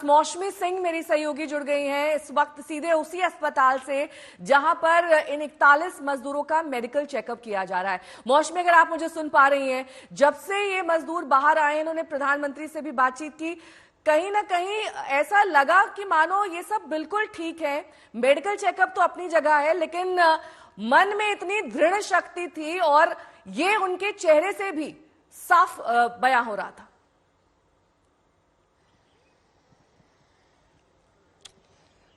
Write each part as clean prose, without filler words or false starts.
मौसमी सिंह मेरी सहयोगी जुड़ गई हैं इस वक्त सीधे उसी अस्पताल से जहां पर इन 41 मजदूरों का मेडिकल चेकअप किया जा रहा है। मौसमी, अगर आप मुझे सुन पा रही हैं, जब से ये मजदूर बाहर आए हैं, इन्होंने प्रधानमंत्री से भी बातचीत की, कहीं ना कहीं ऐसा लगा कि मानो ये सब बिल्कुल ठीक है, मेडिकल चेकअप तो अपनी जगह है, लेकिन मन में इतनी दृढ़ शक्ति थी और ये उनके चेहरे से भी साफ बयां हो रहा था।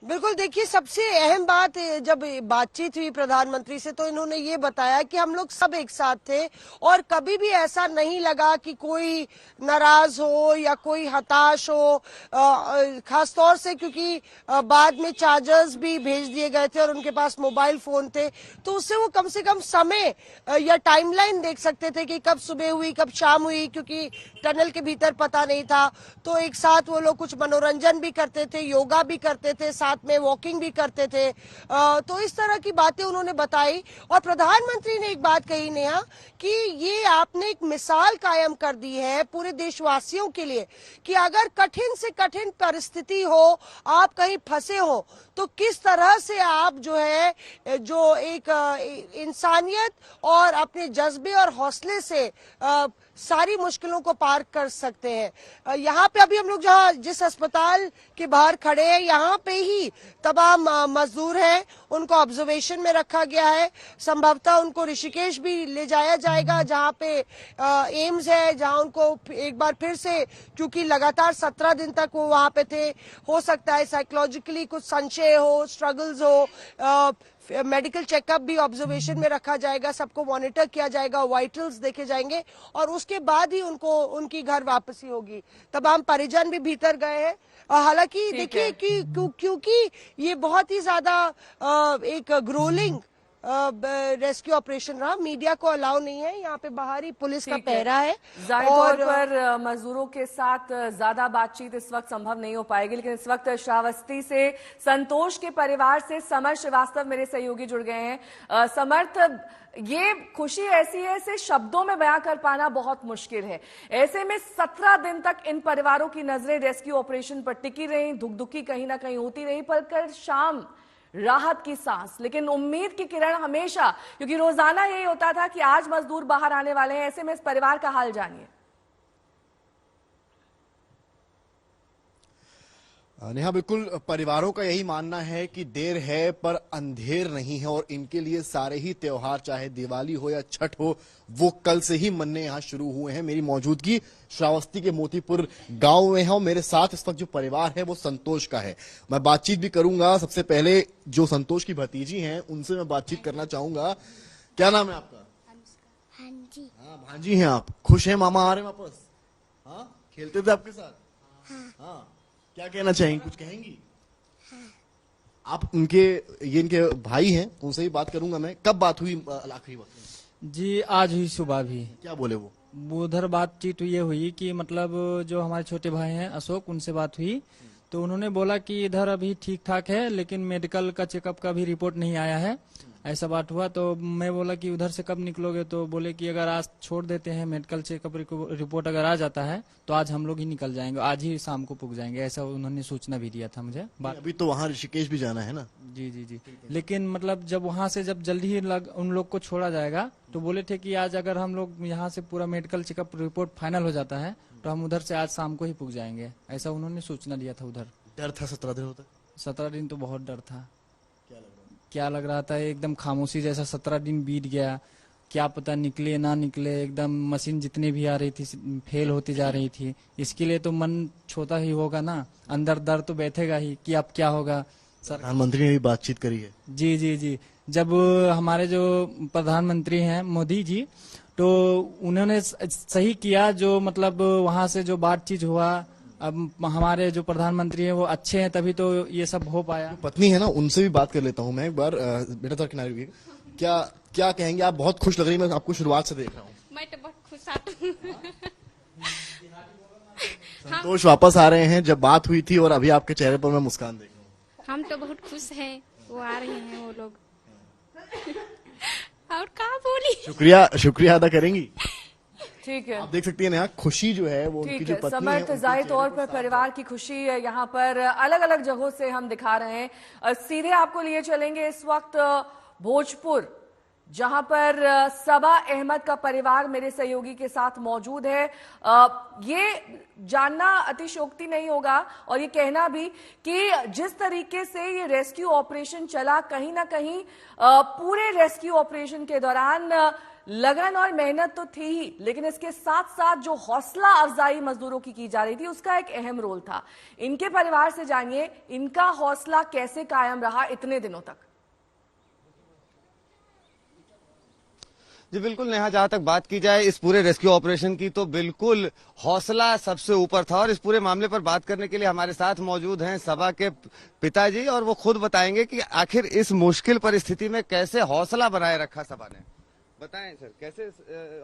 बिल्कुल, देखिए सबसे अहम बात जब बातचीत हुई प्रधानमंत्री से तो इन्होंने ये बताया कि हम लोग सब एक साथ थे और कभी भी ऐसा नहीं लगा कि कोई नाराज हो या कोई हताश हो, खासतौर से क्योंकि बाद में चार्जर्स भी भेज दिए गए थे और उनके पास मोबाइल फोन थे, तो उससे वो कम से कम समय या टाइमलाइन देख सकते थे कि कब सुबह हुई कब शाम हुई, क्योंकि टनल के भीतर पता नहीं था। तो एक साथ वो लोग कुछ मनोरंजन भी करते थे, योगा भी करते थे, साथ में वॉकिंग भी करते थे। तो इस तरह की बातें उन्होंने बताई और प्रधानमंत्री ने एक बात कही, नेहा, कि ये आपने एक मिसाल कायम कर दी है पूरे देशवासियों के लिए कि अगर कठिन से कठिन परिस्थिति हो, आप कहीं फंसे हो, तो किस तरह से आप जो है जो एक इंसानियत और अपने जज्बे और हौसले से सारी मुश्किलों को पार कर सकते हैं। यहाँ पे अभी हम लोग जिस अस्पताल के बाहर खड़े हैं, यहाँ पे ही तमाम मजदूर हैं, उनको ऑब्जर्वेशन में रखा गया है। संभवतः उनको ऋषिकेश भी ले जाया जाएगा, जहाँ पे एम्स है, जहाँ उनको एक बार फिर से, क्योंकि लगातार 17 दिन तक वो वहाँ पे थे, हो सकता है साइकोलॉजिकली कुछ संशय हो, स्ट्रगल्स हो, मेडिकल चेकअप भी ऑब्जर्वेशन में रखा जाएगा, सबको मॉनिटर किया जाएगा, वाइटल्स देखे जाएंगे और उसके बाद ही उनको उनकी घर वापसी होगी। तमाम परिजन भी भीतर गए हैं। हालांकि देखिए कि क्योंकि ये बहुत ही ज्यादा एक ग्रोलिंग रेस्क्यू ऑपरेशन रहा, मीडिया को अलाउ नहीं है, यहाँ पे बाहरी पुलिस का पहरा है। जाहिर तौर पर मजदूरों के साथ ज्यादा बातचीत इस वक्त संभव नहीं हो पाएगी, लेकिन इस वक्त श्रावस्ती से संतोष के परिवार से समर्थ श्रीवास्तव मेरे सहयोगी जुड़ गए हैं। समर्थ, ये खुशी ऐसी है, इसे शब्दों में बयां कर पाना बहुत मुश्किल है। ऐसे में 17 दिन तक इन परिवारों की नजरें रेस्क्यू ऑपरेशन पर टिकी रही, धुकधुकी कहीं ना कहीं होती रही, पर कल शाम राहत की सांस, लेकिन उम्मीद की किरण हमेशा, क्योंकि रोजाना यही होता था कि आज मजदूर बाहर आने वाले हैं। ऐसे में इस परिवार का हाल जानिए। नेहा, बिल्कुल परिवारों का यही मानना है कि देर है पर अंधेर नहीं है और इनके लिए सारे ही त्योहार, चाहे दिवाली हो या छठ हो, वो कल से ही मनने यहाँ शुरू हुए हैं। मेरी मौजूदगी श्रावस्ती के मोतीपुर गांव में है और मेरे साथ इस वक्त जो परिवार है वो संतोष का है। मैं बातचीत भी करूंगा। सबसे पहले जो संतोष की भतीजी हैं उनसे मैं बातचीत करना चाहूंगा। क्या नाम है आपका? भांजी। हाँ, भांजी हैं आप। खुश हैं मामा आ रहे वापस? हाँ, खेलते थे आपके साथ? हाँ। क्या कहना चाहेंगी, कुछ कहेंगी? हाँ। आप इनके भाई हैं, उनसे ही बात करूंगा मैं। कब बात हुई आखिरी वक्त में? जी, आज हुई सुबह भी। क्या बोले वो? उधर बातचीत ये हुई कि मतलब जो हमारे छोटे भाई हैं अशोक, उनसे बात हुई तो उन्होंने बोला कि इधर अभी ठीक ठाक है, लेकिन मेडिकल का चेकअप का भी रिपोर्ट नहीं आया है, ऐसा बात हुआ। तो मैं बोला कि उधर से कब निकलोगे, तो बोले कि अगर आज छोड़ देते हैं, मेडिकल चेकअप रिपोर्ट अगर आ जाता है तो आज हम लोग ही निकल जाएंगे, आज ही शाम को पुग जाएंगे, ऐसा उन्होंने सूचना भी दिया था मुझे। अभी तो वहाँ ऋषिकेश भी जाना है ना? जी जी जी, लेकिन मतलब जब वहाँ से जब जल्दी ही उन लोग को छोड़ा जाएगा तो बोले थे कि आज अगर हम लोग यहाँ से पूरा मेडिकल चेकअप रिपोर्ट फाइनल हो जाता है तो हम उधर से आज शाम को ही पुग जाएंगे, ऐसा उन्होंने सूचना दिया था उधर। डर था 17 दिनों तक? 17 दिन तो बहुत डर था। क्या लग रहा था, एकदम खामोशी जैसा 17 दिन बीत गया, क्या पता निकले ना निकले, एकदम मशीन जितने भी आ रही थी फेल होती जा रही थी। इसके लिए तो मन छोटा ही होगा ना, अंदर डर तो बैठेगा ही कि अब क्या होगा। प्रधानमंत्री ने भी बातचीत करी है? जी जी जी, जब हमारे जो प्रधानमंत्री हैं मोदी जी, तो उन्होंने सही किया, जो मतलब वहां से जो बातचीत हुआ, अब हमारे जो प्रधानमंत्री हैं वो अच्छे हैं, तभी तो ये सब हो पाया। पत्नी है ना, उनसे भी बात कर लेता हूँ मैं एक बार। बेटा थोड़ा किनारे हुई। क्या कहेंगे? आप बहुत खुश लग रही है, मैं आपको शुरुआत से देख रहा हूँ। मैं तो बहुत खुश हूँ। संतोष वापस आ रहे हैं, जब बात हुई थी और अभी आपके चेहरे पर मैं मुस्कान देख रहा हूँ। हम तो बहुत खुश हैं, वो आ रहे हैं वो लोग। और क्या बोली? शुक्रिया अदा करेंगी? ठीक है, आप देख सकती हैं नेहा, खुशी जो है वो उनकी ठीक जो है। पत्नी है समर्थ उनके जाहिर चेहरे तौर पे पर साफ परिवार की खुशी यहाँ पर अलग अलग जगहों से हम दिखा रहे हैं। सीधे आपको लिए चलेंगे इस वक्त भोजपुर, जहां पर सबा अहमद का परिवार मेरे सहयोगी के साथ मौजूद है। ये जानना अतिशयोक्ति नहीं होगा और ये कहना भी कि जिस तरीके से ये रेस्क्यू ऑपरेशन चला, कहीं ना कहीं पूरे रेस्क्यू ऑपरेशन के दौरान लगन और मेहनत तो थी ही, लेकिन इसके साथ साथ जो हौसला अफजाई मजदूरों की जा रही थी उसका एक अहम रोल था। इनके परिवार से जानिए इनका हौसला कैसे कायम रहा इतने दिनों तक। जी बिल्कुल नेहा, जहां तक बात की जाए इस पूरे रेस्क्यू ऑपरेशन की तो बिल्कुल हौसला सबसे ऊपर था। और इस पूरे मामले पर बात करने के लिए हमारे साथ मौजूद हैं सबा के पिताजी, और वो खुद बताएंगे कि आखिर इस मुश्किल परिस्थिति में कैसे हौसला बनाए रखा सबा ने। बताएं सर, कैसे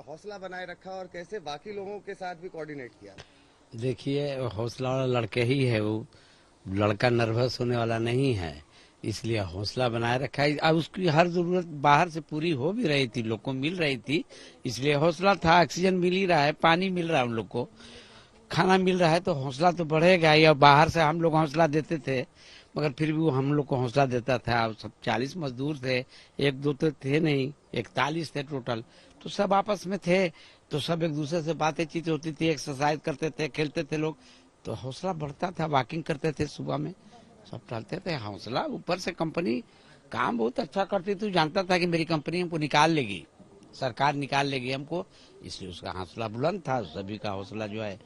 हौसला बनाए रखा और कैसे बाकी लोगों के साथ भी कोऑर्डिनेट किया? देखिए, हौसला वाला लड़के ही है, वो लड़का नर्वस होने वाला नहीं है, इसलिए हौसला बनाए रखा है। अब उसकी हर जरूरत बाहर से पूरी हो भी रही थी, लोग को मिल रही थी, इसलिए हौसला था। ऑक्सीजन मिल ही रहा है, पानी मिल रहा है, उन लोग को खाना मिल रहा है, तो हौसला तो बढ़ेगा ही। और बाहर से हम लोग हौसला देते थे, मगर फिर भी वो हम लोग को हौसला देता था। अब सब 40 मजदूर थे, एक दो तो थे नहीं, 41 थे टोटल, तो सब आपस में थे, तो सब एक दूसरे से बातचीत होती थी, एक्सरसाइज करते थे, खेलते थे लोग, तो हौसला बढ़ता था। वॉकिंग करते थे सुबह में, सब टहलते थे। हौसला ऊपर से कंपनी काम बहुत अच्छा करती थी, जानता था कि मेरी कंपनी हमको निकाल लेगी, सरकार निकाल लेगी हमको, इसलिए उसका हौसला बुलंद था। सभी का हौसला जो है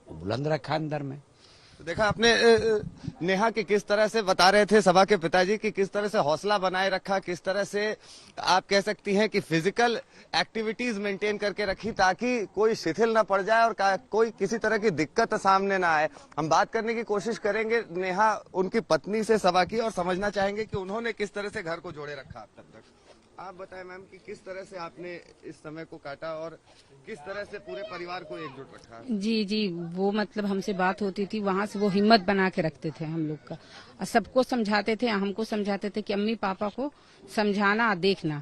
वो बुलंद रखा अंदर में। तो देखा आपने नेहा कि किस तरह से बता रहे थे सबा के पिताजी कि किस तरह से हौसला बनाए रखा, किस तरह से आप कह सकती हैं कि फिजिकल एक्टिविटीज मेंटेन करके रखी ताकि कोई शिथिल ना पड़ जाए और कोई किसी तरह की दिक्कत सामने ना आए। हम बात करने की कोशिश करेंगे नेहा उनकी पत्नी से सबा की, और समझना चाहेंगे कि उन्होंने किस तरह से घर को जोड़े रखा अब तक। आप बताएं मैम कि किस तरह से आपने इस समय को काटा और किस तरह से पूरे परिवार को एकजुट रखा? जी, वो मतलब हमसे बात होती थी, वहाँ से वो हिम्मत बना के रखते थे हम लोग का, और सबको समझाते थे, हमको समझाते थे कि अम्मी पापा को समझाना देखना,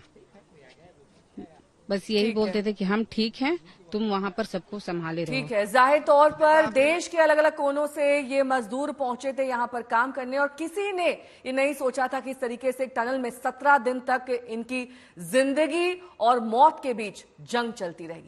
बस यही बोलते थे कि हम ठीक हैं, तुम वहाँ पर सबको संभाले रहो। ठीक है, जाहिर तौर पर देश के अलग अलग कोनों से ये मजदूर पहुंचे थे यहाँ पर काम करने, और किसी ने ये नहीं सोचा था कि इस तरीके से एक टनल में 17 दिन तक इनकी जिंदगी और मौत के बीच जंग चलती रहेगी।